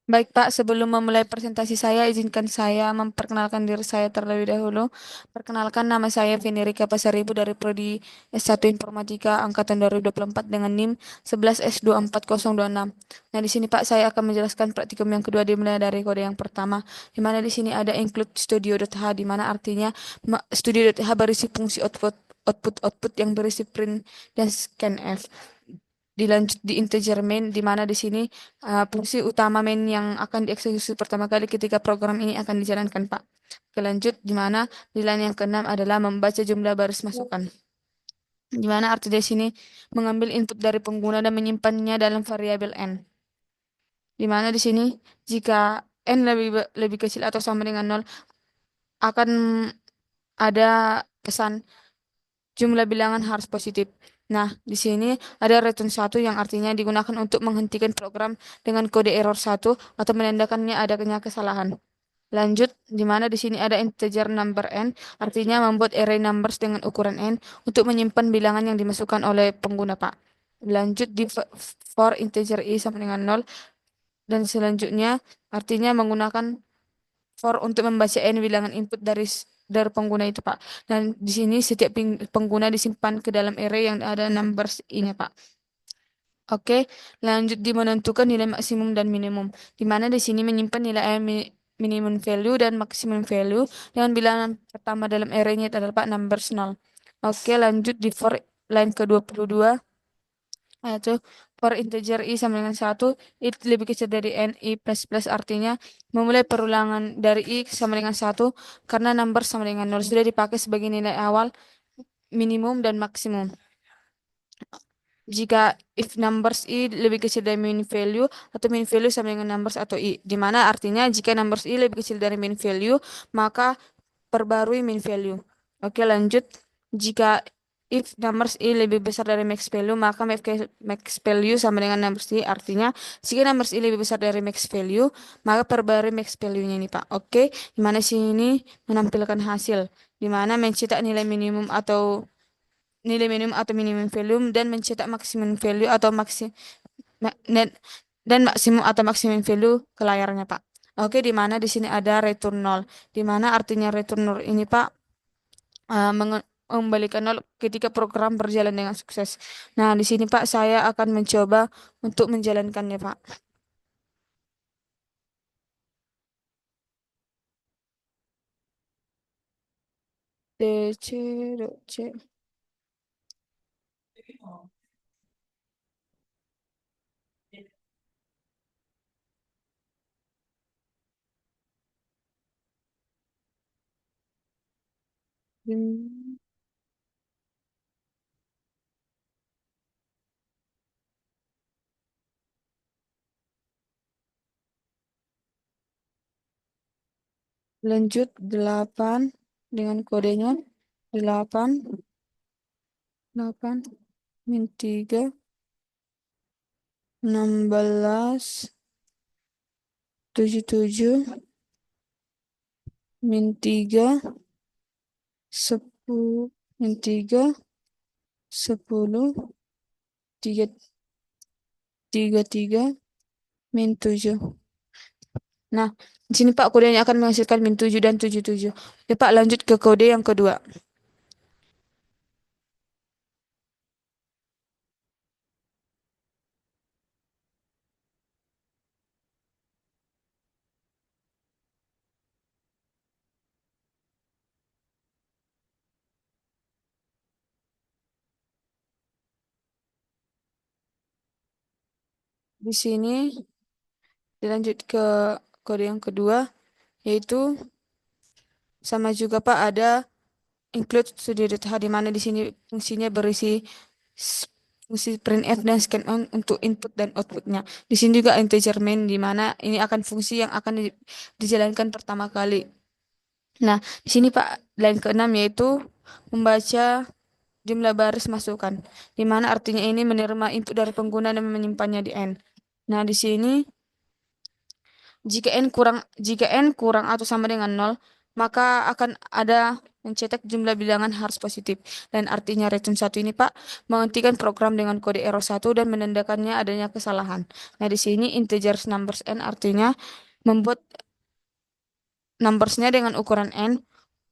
Baik Pak, sebelum memulai presentasi saya, izinkan saya memperkenalkan diri saya terlebih dahulu. Perkenalkan, nama saya Venerika Pasaribu dari Prodi S1 Informatika Angkatan 2024 dengan NIM 11S24026. Nah, di sini Pak, saya akan menjelaskan praktikum yang kedua dimulai dari kode yang pertama, di mana di sini ada include studio.h, di mana artinya studio.h berisi fungsi output yang berisi print dan scanf. Dilanjut di integer main, di mana di sini fungsi utama main yang akan dieksekusi pertama kali ketika program ini akan dijalankan, Pak. Oke, lanjut, di mana di line yang keenam adalah membaca jumlah baris masukan. Di mana arti di sini mengambil input dari pengguna dan menyimpannya dalam variabel n. Di mana di sini jika n lebih kecil atau sama dengan nol akan ada pesan jumlah bilangan harus positif. Nah, di sini ada return satu yang artinya digunakan untuk menghentikan program dengan kode error satu atau menandakannya adanya kesalahan. Lanjut, di mana di sini ada integer number n, artinya membuat array numbers dengan ukuran n untuk menyimpan bilangan yang dimasukkan oleh pengguna, Pak. Lanjut di for integer i sama dengan nol, dan selanjutnya artinya menggunakan for untuk membaca n bilangan input dari pengguna itu, Pak. Dan di sini setiap pengguna disimpan ke dalam array yang ada numbers ini, Pak. Oke, lanjut di menentukan nilai maksimum dan minimum. Di mana di sini menyimpan nilai minimum value dan maximum value dengan bilangan pertama dalam array-nya adalah Pak numbers 0. Oke, lanjut di for line ke-22, yaitu for integer i sama dengan satu, i lebih kecil dari n, i plus plus artinya memulai perulangan dari i sama dengan satu karena number sama dengan nol sudah dipakai sebagai nilai awal minimum dan maksimum. Jika if numbers i lebih kecil dari min value atau min value sama dengan numbers atau i, di mana artinya jika numbers i lebih kecil dari min value maka perbarui min value. Oke, lanjut. Jika if numbers i lebih besar dari max value, maka max value sama dengan numbers i. Artinya, jika numbers i lebih besar dari max value, maka perbarui max value-nya ini, Pak. Oke, di mana sini menampilkan hasil, di mana mencetak nilai minimum atau minimum value dan mencetak maksimum value atau net dan maksimum atau maksimum value ke layarnya, Pak. Oke, di mana di sini ada return 0. Di mana artinya return 0 ini, Pak, mengembalikan nol ketika program berjalan dengan sukses. Nah, di sini Pak, saya akan mencoba untuk menjalankannya, Pak. DC. Hmm, Lanjut 8 dengan kodenya 8 8 min 3 16 77 min 3 10 min 3 10 3 3 min 7. Nah, di sini Pak kodenya akan menghasilkan min 7 dan 77. Oke Pak, lanjut ke kode yang kedua. Di sini dilanjut ke kode yang kedua, yaitu sama juga Pak ada include studio.h, di mana di sini fungsinya berisi fungsi printf dan scanf untuk input dan outputnya. Di sini juga integer main, di mana ini akan fungsi yang akan dijalankan pertama kali. Nah, di sini Pak, line keenam yaitu membaca jumlah baris masukan, di mana artinya ini menerima input dari pengguna dan menyimpannya di N. Nah, di sini jika N kurang atau sama dengan nol, maka akan ada mencetak jumlah bilangan harus positif. Dan artinya return satu ini Pak menghentikan program dengan kode error satu dan menandakannya adanya kesalahan. Nah, di sini integers numbers n artinya membuat numbersnya dengan ukuran n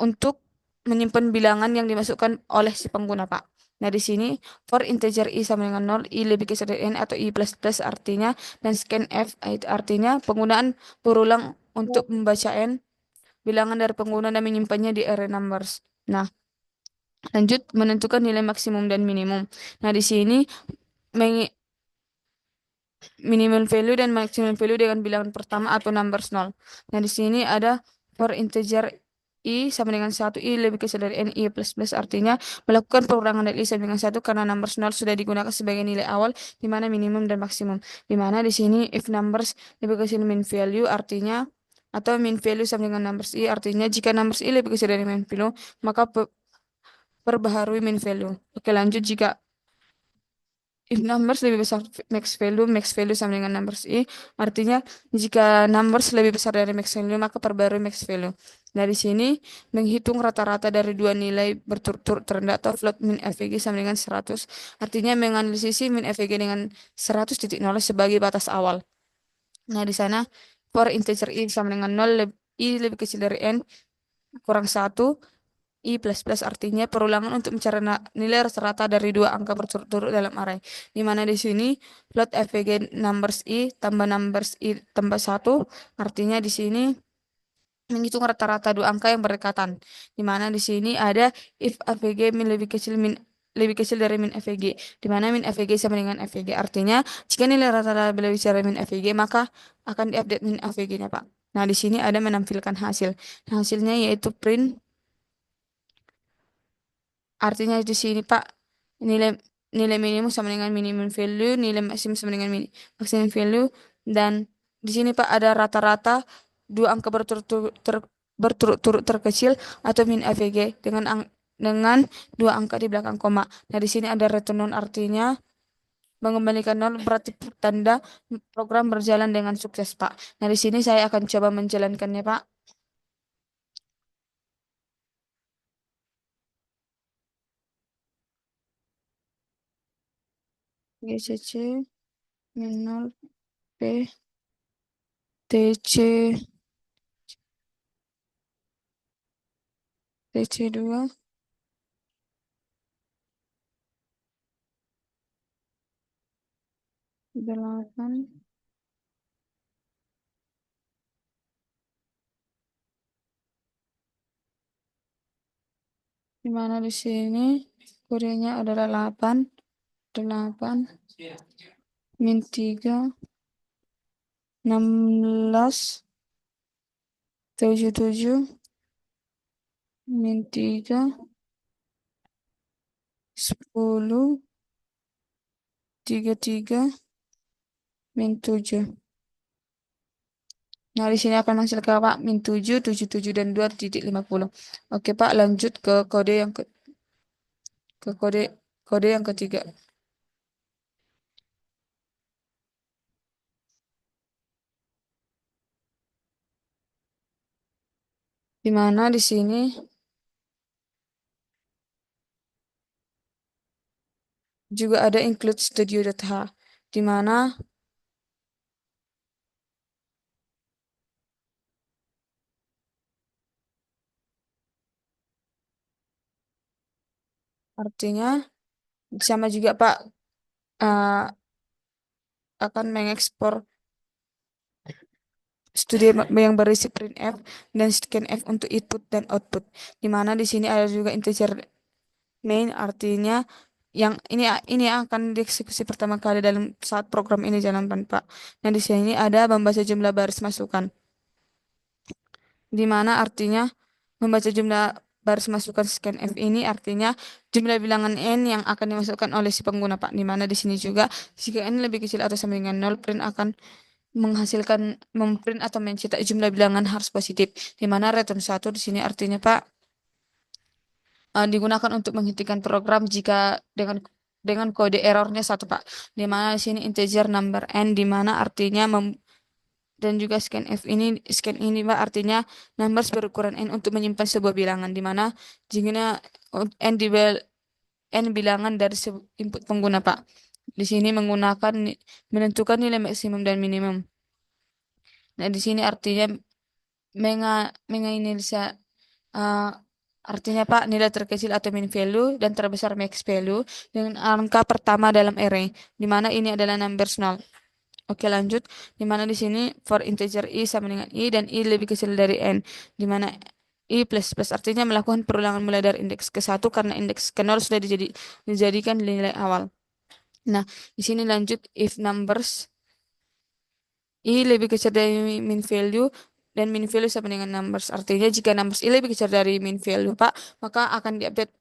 untuk menyimpan bilangan yang dimasukkan oleh si pengguna, Pak. Nah, di sini for integer i sama dengan 0, i lebih kecil dari n atau i plus plus artinya, dan scanf itu artinya penggunaan berulang untuk membaca n bilangan dari pengguna dan menyimpannya di array numbers. Nah, lanjut menentukan nilai maksimum dan minimum. Nah, di sini minimum value dan maximum value dengan bilangan pertama atau numbers 0. Nah, di sini ada for integer i sama dengan 1, i lebih kecil dari n, i plus plus artinya melakukan pengurangan dari i sama dengan 1 karena numbers 0 sudah digunakan sebagai nilai awal di mana minimum dan maksimum. Di mana di sini if numbers lebih kecil min value artinya atau min value sama dengan numbers i artinya jika numbers i lebih kecil dari min value maka perbaharui min value. Oke, lanjut jika if numbers lebih besar max value sama dengan numbers i, artinya jika numbers lebih besar dari max value, maka perbarui max value. Dari sini, menghitung rata-rata dari dua nilai berturut-turut terendah atau float min FVG sama dengan 100, artinya menganalisis min FVG dengan 100.0 sebagai batas awal. Nah, di sana, for integer i sama dengan 0, i lebih kecil dari n, kurang 1, I plus plus artinya perulangan untuk mencari nilai rata-rata dari dua angka berturut-turut dalam array. Di mana di sini plot FVG numbers numbers I tambah satu artinya di sini menghitung rata-rata dua angka yang berdekatan. Di mana di sini ada if FVG lebih kecil dari min FVG. Di mana min FVG sama dengan FVG. Artinya jika nilai rata-rata lebih dari min FVG maka akan diupdate min FVG-nya, Pak. Nah, di sini ada menampilkan hasil. Hasilnya yaitu print. Artinya di sini Pak, nilai nilai minimum sama dengan minimum value, nilai maksimum sama dengan maximum value, dan di sini Pak ada rata-rata dua angka berturut-turut terkecil atau min AVG dengan dua angka di belakang koma. Nah, di sini ada return none artinya mengembalikan nol berarti tanda program berjalan dengan sukses, Pak. Nah, di sini saya akan coba menjalankannya, Pak. GCC min 0 P TC TC2 8 di mana di sini kodenya adalah 8 8 min 3 16 77 min 3 10 33 min 7. Nah, di sini akan menghasilkan Pak min 7 77 dan 2.50. Oke, Pak, lanjut ke kode yang ke kode yang ketiga. Di mana di sini juga ada include studio.h di mana artinya sama juga Pak eh, akan mengekspor studi yang berisi printf dan scanf untuk input dan output. Di mana di sini ada juga integer main artinya yang ini akan dieksekusi pertama kali dalam saat program ini jalankan, Pak. Nah, di sini ada membaca jumlah baris masukan. Di mana artinya membaca jumlah baris masukan scanf ini artinya jumlah bilangan n yang akan dimasukkan oleh si pengguna, Pak. Di mana di sini juga jika n lebih kecil atau sama dengan 0, print akan memprint atau mencetak jumlah bilangan harus positif. Di mana return 1 di sini artinya Pak digunakan untuk menghentikan program jika dengan kode errornya 1, Pak. Di mana di sini integer number n di mana artinya dan juga scan ini Pak artinya numbers berukuran n untuk menyimpan sebuah bilangan di mana jika n n bilangan dari input pengguna Pak. Di sini menentukan nilai maksimum dan minimum. Nah, di sini artinya menganalisa uh, artinya Pak nilai terkecil atau min value dan terbesar max value dengan angka pertama dalam array di mana ini adalah numbers null. Oke, lanjut. Di mana di sini for integer i sama dengan i dan i lebih kecil dari n. Di mana i plus plus artinya melakukan perulangan mulai dari indeks ke satu karena indeks ke nol sudah dijadikan nilai awal. Nah, di sini lanjut if numbers i lebih kecil dari min value dan min value sama dengan numbers. Artinya jika numbers i lebih kecil dari min value, Pak, maka akan diupdate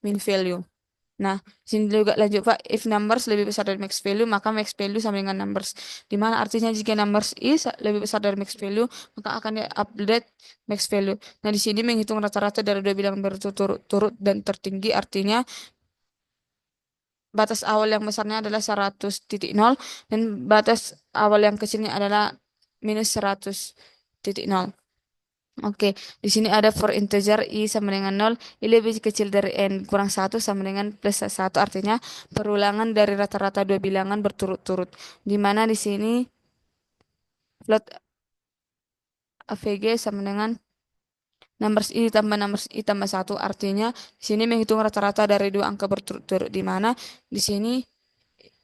min value. Nah, sini juga lanjut Pak, if numbers lebih besar dari max value, maka max value sama dengan numbers. Di mana artinya jika numbers is lebih besar dari max value, maka akan di-update max value. Nah, di sini menghitung rata-rata dari dua bilangan berturut-turut dan tertinggi, artinya batas awal yang besarnya adalah 100.0 dan batas awal yang kecilnya adalah minus 100.0. Oke, di sini ada for integer i sama dengan nol, i lebih kecil dari n kurang satu sama dengan plus satu artinya perulangan dari rata-rata dua bilangan berturut-turut. Di mana di sini float AVG sama dengan numbers i tambah satu artinya di sini menghitung rata-rata dari dua angka berturut-turut di mana di sini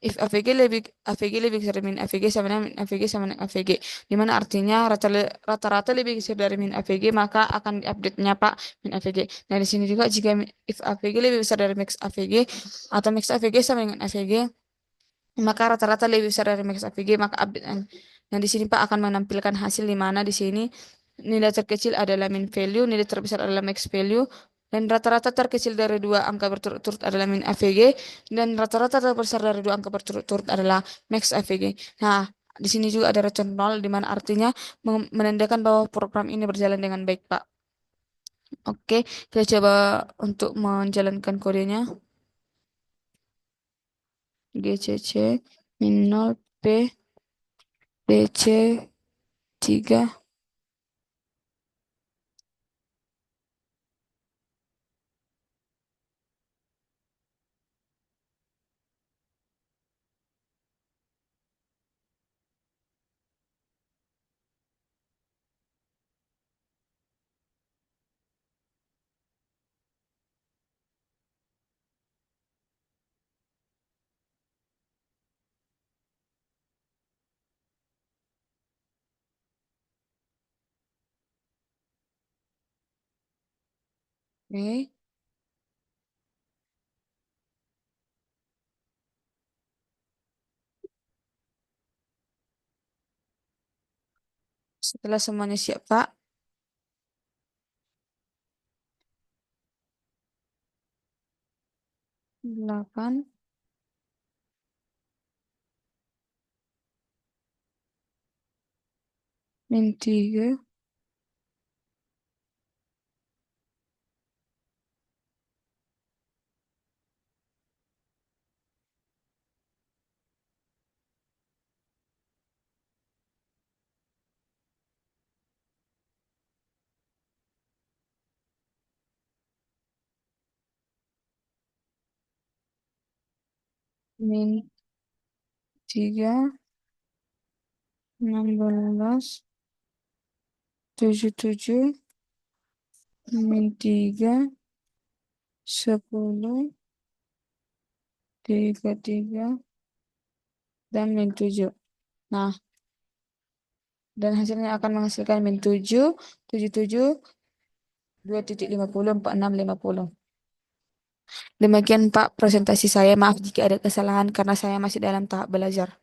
if AVG lebih besar dari min AVG sama dengan min AVG sama dengan AVG di mana artinya rata-rata lebih besar dari min AVG maka akan diupdate-nya Pak min AVG. Nah di sini juga jika if AVG lebih besar dari max AVG atau max AVG sama dengan AVG maka rata-rata lebih besar dari max AVG maka update. Nah di sini Pak akan menampilkan hasil di mana di sini nilai terkecil adalah min value, nilai terbesar adalah max value, dan rata-rata terkecil dari dua angka berturut-turut adalah min AVG, dan rata-rata terbesar dari dua angka berturut-turut adalah max AVG. Nah, di sini juga ada return nol, di mana artinya menandakan bahwa program ini berjalan dengan baik, Pak. Oke, kita coba untuk menjalankan kodenya. GCC min 0 P DC 3 Oke. Setelah semuanya siap, Pak, 8 min 3 min 3 16 77 min 3 10 33 dan min 7. Nah, dan hasilnya akan menghasilkan min 7 77 2.50 4650. Demikian Pak presentasi saya. Maaf jika ada kesalahan karena saya masih dalam tahap belajar.